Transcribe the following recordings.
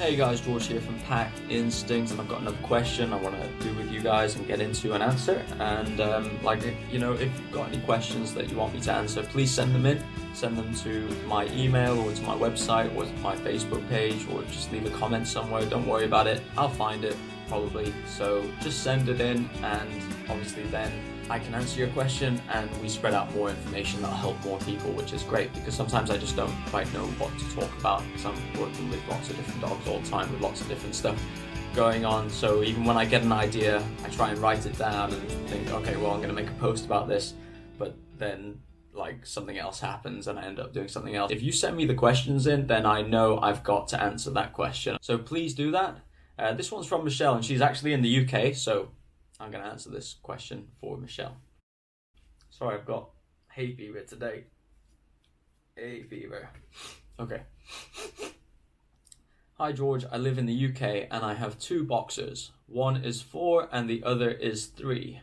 Hey guys, George here from Pack Instinct, and I've got another question I want to do with you guys and get into an answer. And if you've got any questions that you want me to answer, please send them in. Send them to my email or to my website or to my Facebook page, or just leave a comment somewhere. Don't worry about it. I'll find it probably. So just send it in, and obviously then I can answer your question and we spread out more information that'll help more people, which is great because sometimes I just don't quite know what to talk about because I'm working with lots of different dogs all the time with lots of different stuff going on. So even when I get an idea, I try and write it down and think, okay, well, I'm going to make a post about this, but then something else happens and I end up doing something else. If you send me the questions in, then I know I've got to answer that question. So please do that. This one's from Michelle and she's actually in the UK, so I'm going to answer this question for Michelle. Sorry, I've got hay fever today. Hay fever. Okay. Hi George, I live in the UK and I have two boxers. One is 4 and the other is 3.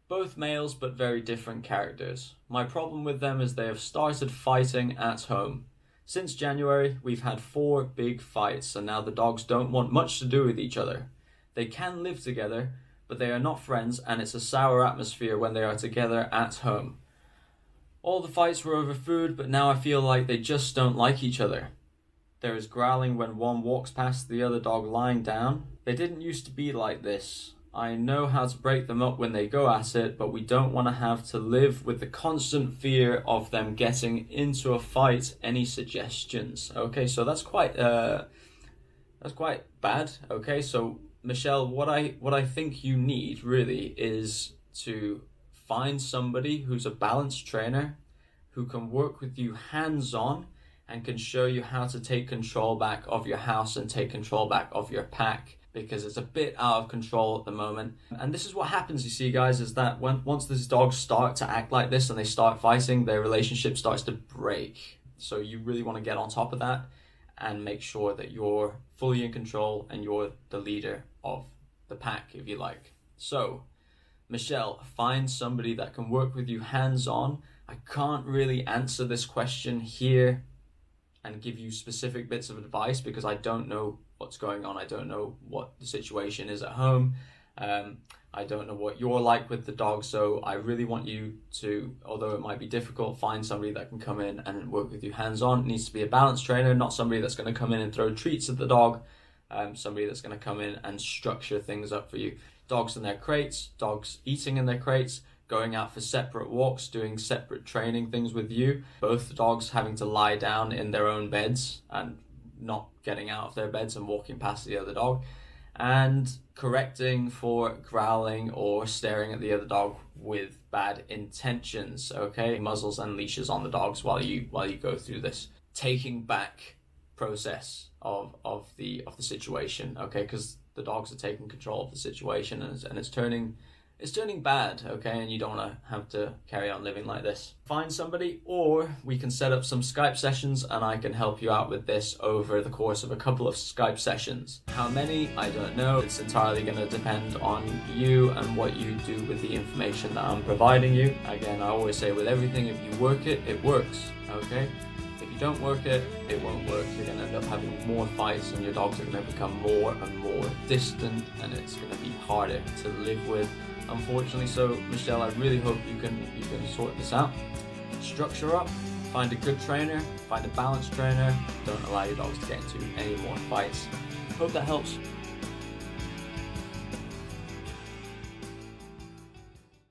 Both males but very different characters. My problem with them is they have started fighting at home. Since January, we've had 4 big fights and now the dogs don't want much to do with each other. They can live together, but they are not friends and it's a sour atmosphere when they are together at home. All the fights were over food, but now I feel like they just don't like each other. There is growling when one walks past the other dog lying down. They didn't used to be like this. I know how to break them up when they go at it, but we don't want to have to live with the constant fear of them getting into a fight. Any suggestions? Okay, so that's quite bad. Okay, so Michelle, what I think you need really is to find somebody who's a balanced trainer who can work with you hands-on and can show you how to take control back of your house and take control back of your pack, because it's a bit out of control at the moment. And this is what happens, you see guys, is that once these dogs start to act like this and they start fighting, their relationship starts to break. So you really want to get on top of that and make sure that you're fully in control and you're the leader of the pack, if you like. So, Michelle, find somebody that can work with you hands-on. I can't really answer this question here and give you specific bits of advice because I don't know what's going on. I don't know what the situation is at home. I don't know what you're like with the dog, so I really want you to, although it might be difficult, find somebody that can come in and work with you hands-on. It needs to be a balanced trainer, not somebody that's going to come in and throw treats at the dog, somebody that's going to come in and structure things up for you. Dogs in their crates, dogs eating in their crates, going out for separate walks, doing separate training things with you, both the dogs having to lie down in their own beds and not getting out of their beds and walking past the other dog, and correcting for growling or staring at the other dog with bad intentions. Okay, muzzles and leashes on the dogs while you go through this taking back process of the situation. Okay, because the dogs are taking control of the situation and it's turning bad, okay, and you don't want to have to carry on living like this. Find somebody, or we can set up some Skype sessions and I can help you out with this over the course of a couple of Skype sessions. How many? I don't know. It's entirely going to depend on you and what you do with the information that I'm providing you. Again, I always say with everything, if you work it, it works, okay? If you don't work it, it won't work. You're going to end up having more fights and your dogs are going to become more and more distant and it's going to be harder to live with, unfortunately. So Michelle, I really hope you can sort this out. Structure up, find a good trainer, find a balanced trainer, don't allow your dogs to get into any more fights. Hope that helps.